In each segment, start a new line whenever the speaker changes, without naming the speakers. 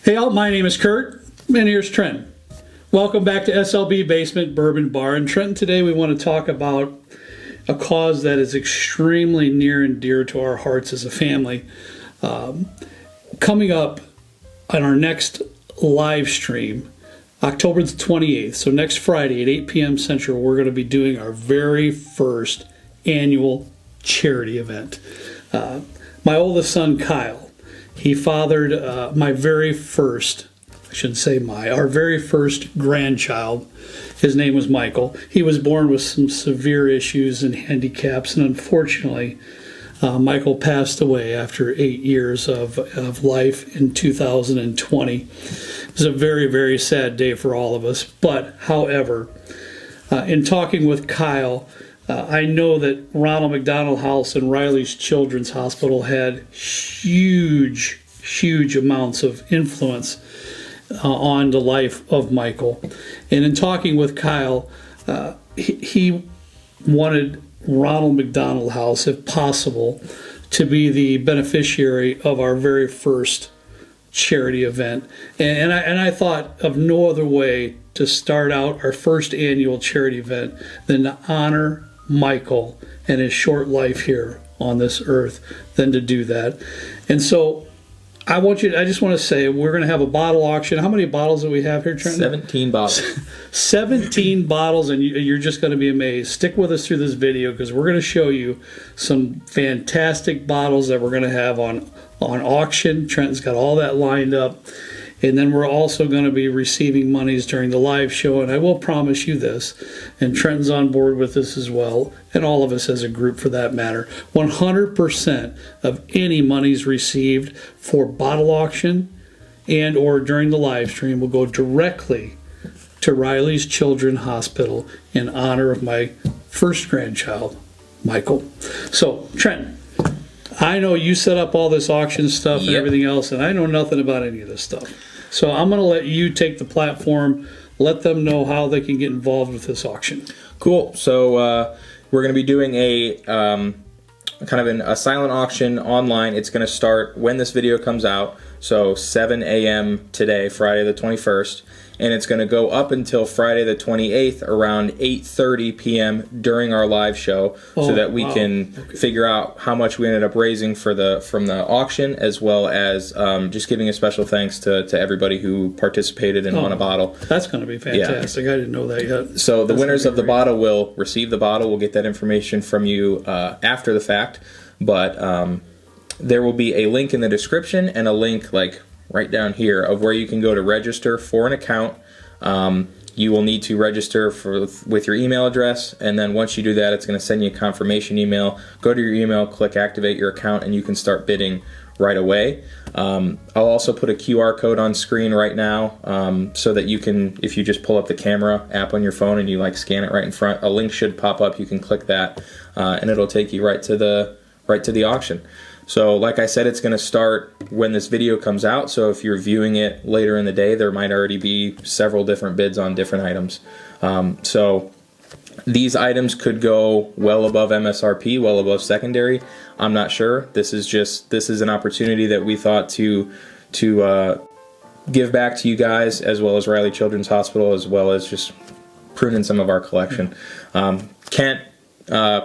Hey all, my name is Kurt, and here's Trent. Welcome back to SLB Basement Bourbon Bar. And Trent, today we want to talk about a cause that is extremely near and dear to our hearts as a family. Coming up on our next live stream, October the 28th, so next Friday at 8 p.m. Central, we're going to be doing our very first annual charity event. My oldest son, Kyle, he fathered my very first, I shouldn't say our very first grandchild. His name was Michael. He was born with some severe issues and handicaps, and unfortunately, Michael passed away after 8 years of life in 2020. It was a very, very sad day for all of us. But, however, in talking with Kyle, I know that Ronald McDonald House and Riley's Children's Hospital had huge amounts of influence on the life of Michael. And in talking with Kyle, he wanted Ronald McDonald House, if possible, to be the beneficiary of our very first charity event. And I thought of no other way to start out our first annual charity event than to honor Michael and his short life here on this earth than to do that. And so I just want to say we're going to have a bottle auction. How many bottles do we have here, Trent?
17 bottles.
17 bottles, and you're just going to be amazed. Stick with us through this video because we're going to show you some fantastic bottles that we're going to have on auction. Trenton's got all that lined up. And then we're also going to be receiving monies during the live show. And I will promise you this, and Trenton's on board with this as well, and all of us as a group for that matter, 100% of any monies received for bottle auction and or during the live stream will go directly to Riley's Children's Hospital in honor of my first grandchild, Michael. So, Trent, I know you set up all this auction stuff and everything else, and I know nothing about any of this stuff. So I'm going to let you take the platform, let them know how they can get involved with this auction.
Cool. So we're going to be doing a a silent auction online. It's going to start when this video comes out, so 7 a.m. today, Friday the 21st. And it's going to go up until Friday the 28th around 8:30 p.m. during our live show, so that we can figure out how much we ended up raising from the auction, as well as just giving a special thanks to everybody who participated and won a bottle.
That's going to be fantastic. Yeah. I didn't know that yet.
So the winners of the bottle will receive the bottle. We'll get that information from you after the fact, but there will be a link in the description and a link right down here of where you can go to register for an account. You will need to register with your email address, and then once you do that, it's going to send you a confirmation email. Go to your email, click activate your account, and you can start bidding right away. I'll also put a QR code on screen right now, so that you can, if you just pull up the camera app on your phone and you scan it right in front, a link should pop up. You can click that, and it'll take you right to the auction. So like I said, it's going to start when this video comes out, so if you're viewing it later in the day, there might already be several different bids on different items. So these items could go well above MSRP, well above secondary. I'm not sure. This is an opportunity that we thought to give back to you guys, as well as Riley Children's Hospital, as well as just pruning some of our collection. Kent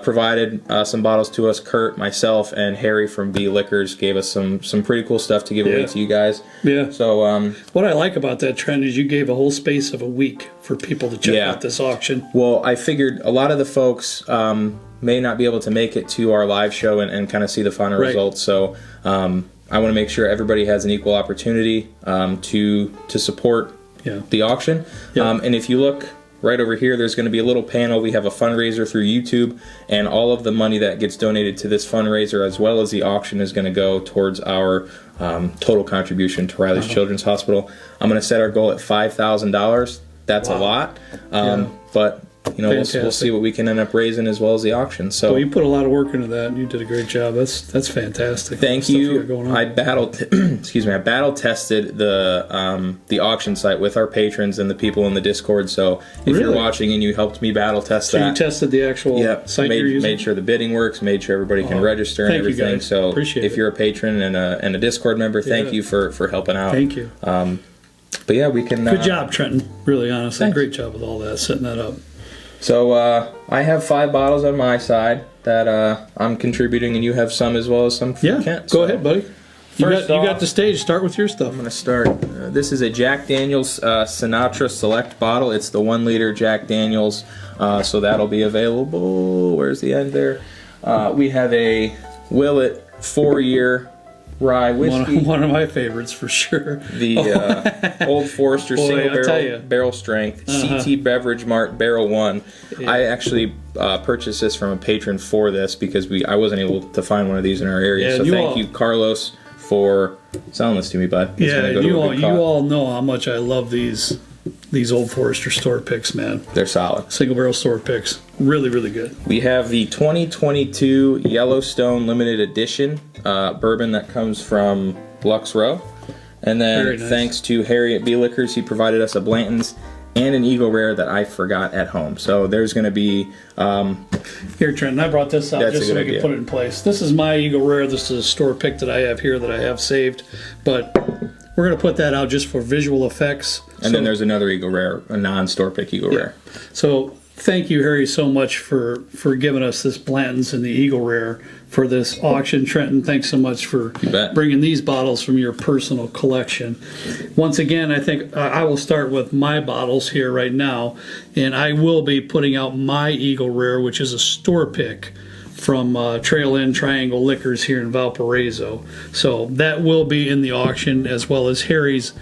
provided some bottles to us. Kurt, myself, and Harry from B Liquors gave us some pretty cool stuff to give away to you guys. Yeah. So
what I like about that, Trent, is you gave a whole space of a week for people to check out this auction.
Well, I figured a lot of the folks may not be able to make it to our live show and kind of see the final results. So I want to make sure everybody has an equal opportunity to support the auction. And if you look right over here, there's going to be a little panel. We have a fundraiser through YouTube, and all of the money that gets donated to this fundraiser, as well as the auction, is going to go towards our total contribution to Riley's Children's Hospital. I'm going to set our goal at $5,000. That's a lot, but you know, we'll see what we can end up raising as well as the auction. So
well, you put a lot of work into that, and you did a great job. That's fantastic.
Thank you. I battle tested the auction site with our patrons and the people in the Discord. So if you're watching and you helped me battle test that,
so you tested the actual site you're using?
Made sure the bidding works, made sure everybody can register and everything.
You guys.
So
Appreciate
if you're a patron and a Discord member, thank you for helping out.
Thank you.
But yeah, we can.
Good job, Trenton. Really, honestly, great job with all that, setting that up.
So I have 5 bottles on my side that I'm contributing, and you have some as well as some from Kent.
Go ahead, buddy. You got the stage. Start with your stuff. I'm
going to start. This is a Jack Daniel's Sinatra Select bottle. It's the 1 liter Jack Daniel's, so that'll be available. Where's the end there? We have a Willet 4-year rye whiskey.
One of my favorites for sure.
The Old Forester single barrel strength CT Beverage Mart Barrel 1. Yeah. I actually purchased this from a patron for this because I wasn't able to find one of these in our area. So thank you, Carlos, for selling this to me, bud.
You all know how much I love these Old Forester store picks, man.
They're solid.
Single barrel store picks. Really, really good.
We have the 2022 Yellowstone limited edition bourbon that comes from Lux Row. And then thanks to Harriet B. Liquors, he provided us a Blantons and an Eagle Rare that I forgot at home. So there's going to be...
Here, Trent, I brought this out just so we can put it in place. This is my Eagle Rare. This is a store pick that I have here that I have saved. But we're going to put that out just for visual effects.
And then there's another Eagle Rare, a non-store pick Eagle Rare.
So thank you, Harry, so much for giving us this Blantons and the Eagle Rare for this auction. Trenton, thanks so much for bringing these bottles from your personal collection. Once again, I think I will start with my bottles here right now, and I will be putting out my Eagle Rare, which is a store pick from Trail End Triangle Liquors here in Valparaiso. So that will be in the auction, as well as Harry's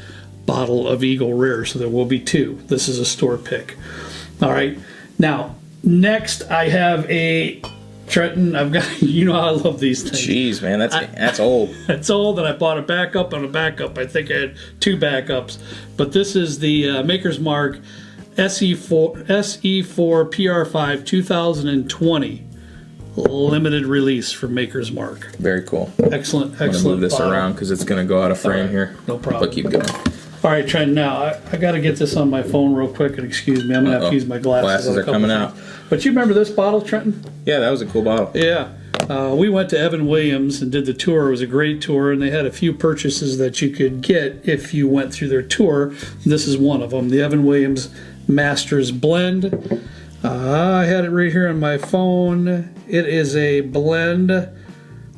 bottle of Eagle Rare. So there will be 2. This is a store pick. All right. Now, next I have a Trenton. I've got, you know how I love these things.
Jeez, man, that's old.
That's old, and I bought a backup and a backup. I think I had 2 backups. But this is the Maker's Mark SE4 PR5 2020 limited release from Maker's Mark.
Very cool.
Excellent.
I'm gonna move this
bottle
around because it's going to go out of frame here.
No problem.
But keep going.
All right, Trent, now I got to get this on my phone real quick, and excuse me, I'm going to have to use my glasses.
Glasses are coming out.
But you remember this bottle, Trenton?
Yeah, that was a cool bottle.
Yeah. We went to Evan Williams and did the tour. It was a great tour, and they had a few purchases that you could get if you went through their tour. This is one of them, the Evan Williams Masters Blend. I had it right here on my phone. It is a blend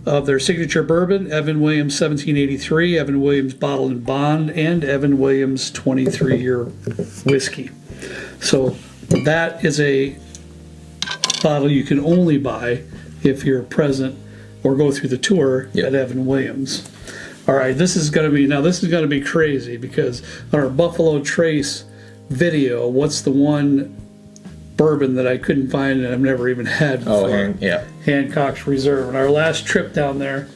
of their signature bourbon, Evan Williams 1783, Evan Williams Bottle and Bond, and Evan Williams 23-year whiskey. So that is a bottle you can only buy if you're present or go through the tour at Evan Williams. All right, this is going to be crazy because on our Buffalo Trace video, what's the one bourbon that I couldn't find and I've never even had before? Hancocks Reserve. On our last trip down there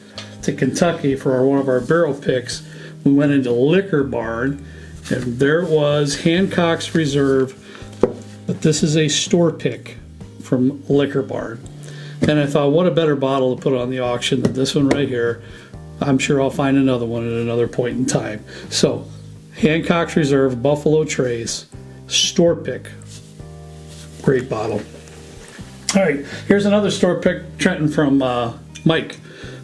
to Kentucky for one of our barrel picks, we went into Liquor Barn, and there it was, Hancocks Reserve, but this is a store pick from Liquor Barn. And I thought, what a better bottle to put on the auction than this one right here. I'm sure I'll find another one at another point in time. So, Hancocks Reserve, Buffalo Trace, store pick. Great bottle. All right, here's another store pick, Trenton, from Mike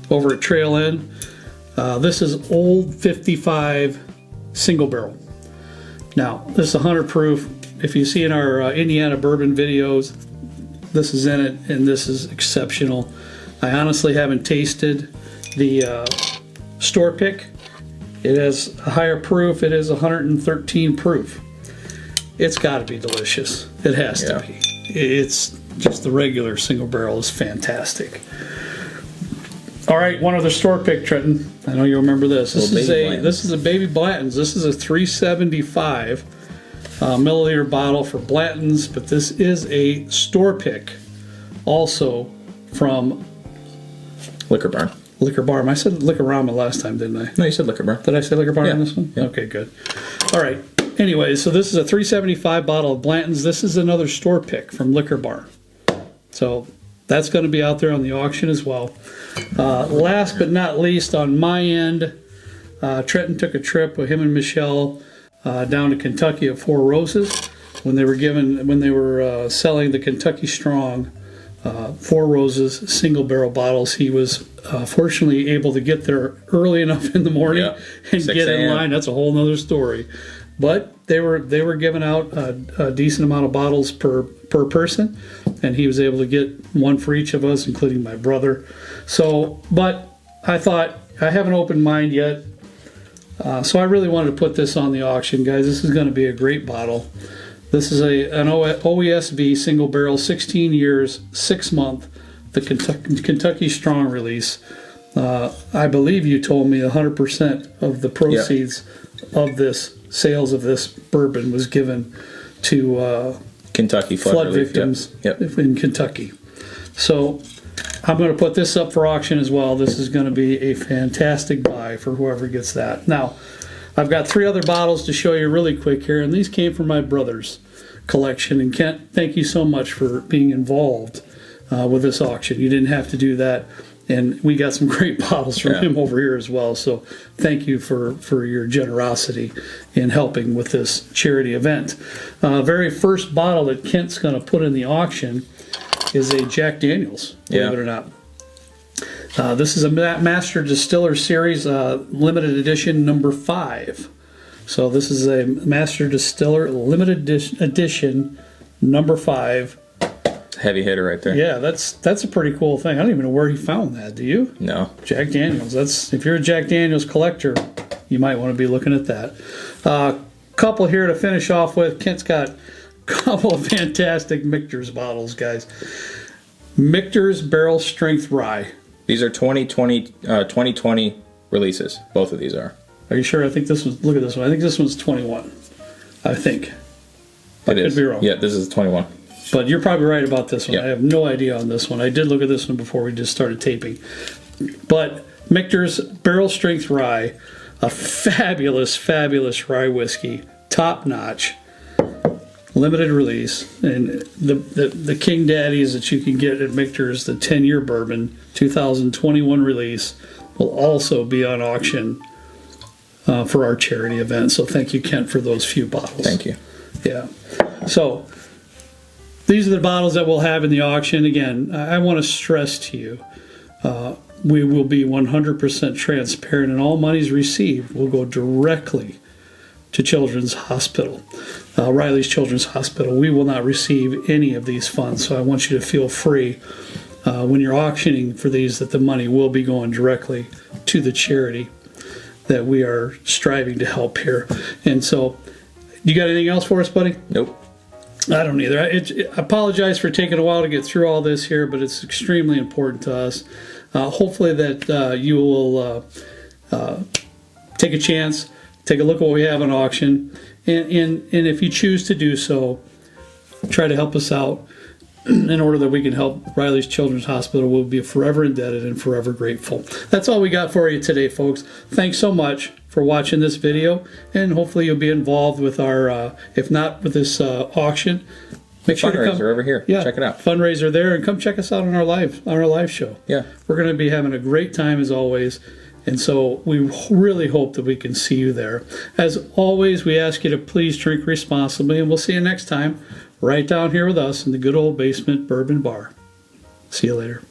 over at Trail End. This is Old 55 single barrel. Now, this is 100 proof. If you see in our Indiana bourbon videos, this is in it, and this is exceptional. I honestly haven't tasted the store pick. It has a higher proof. It is 113 proof. It's got to be delicious. It has to be. It's just the regular single barrel is fantastic. All right, one other store pick, Trenton. I know you remember this. This is a baby Blantons. This is a 375 milliliter bottle for Blantons, but this is a store pick, also from
Liquor Barn.
Liquor Barn. I said Liquor Rama last time, didn't I?
No, you said Liquor Barn.
Did I say Liquor Barn
on
this one?
Yeah.
Okay, good. All right. Anyway, so this is a $3.75 bottle of Blantons. This is another store pick from Liquor Barn. So that's going to be out there on the auction as well. Last but not least, on my end, Trenton took a trip with him and Michelle down to Kentucky at Four Roses when they were selling the Kentucky Strong Four Roses single barrel bottles. He was fortunately able to get there early enough in the morning and get in line. That's a whole nother story. But they were giving out a decent amount of bottles per person, and he was able to get one for each of us, including my brother. So, but I thought, I have an open mind yet, so I really wanted to put this on the auction, guys. This is going to be a great bottle. This is an OESV single barrel, 16 years, 6 month, the Kentucky Strong release. I believe you told me 100% of the proceeds of this sales of this bourbon was given to
Kentucky
flood victims in Kentucky. So I'm going to put this up for auction as well. This is going to be a fantastic buy for whoever gets that. Now, I've got 3 other bottles to show you really quick here, and these came from my brother's collection. And Kent, thank you so much for being involved with this auction. You didn't have to do that, and we got some great bottles from him over here as well. So thank you for your generosity in helping with this charity event. Very first bottle that Kent's going to put in the auction is a Jack Daniel's, believe it or not. This is a Master Distiller Series limited edition number 5. So this is a Master Distiller limited edition number 5.
Heavy hitter right there.
Yeah, that's a pretty cool thing. I don't even know where he found that. Do you?
No.
Jack Daniel's. If you're a Jack Daniel's collector, you might want to be looking at that. Couple here to finish off with. Kent's got a couple of fantastic Michters bottles, guys. Michters Barrel Strength Rye.
These are 2020 releases. Both of these are.
Are you sure? I think this was. Look at this one. I think this one's 21. I think.
It is.
Could be wrong.
Yeah, this is 21.
But you're probably right about this one.
Yep.
I have no idea on this one. I did look at this one before we just started taping. But Michters Barrel Strength Rye, a fabulous, fabulous rye whiskey, top notch, limited release, and the King Daddies that you can get at Michters, the 10-year bourbon, 2021 release, will also be on auction for our charity event. So thank you, Kent, for those few bottles.
Thank you.
Yeah. So these are the bottles that we'll have in the auction. Again, I want to stress to you, we will be 100% transparent, and all monies received will go directly to Children's Hospital, Riley's Children's Hospital. We will not receive any of these funds, so I want you to feel free when you're auctioning for these that the money will be going directly to the charity that we are striving to help here. And so, you got anything else for us, buddy?
Nope.
I don't either. I apologize for taking a while to get through all this here, but it's extremely important to us. Hopefully that you will take a chance, take a look at what we have on auction, and if you choose to do so, try to help us out in order that we can help Riley's Children's Hospital. We'll be forever indebted and forever grateful. That's all we got for you today, folks. Thanks so much for watching this video, and hopefully you'll be involved with our, if not with this auction, make sure to come.
Fundraiser over here.
Yeah,
check it out.
Fundraiser there, and come check us out on our live show.
Yeah,
we're going to be having a great time as always, and so we really hope that we can see you there. As always, we ask you to please drink responsibly, and we'll see you next time right down here with us in the good old basement bourbon bar. See you later.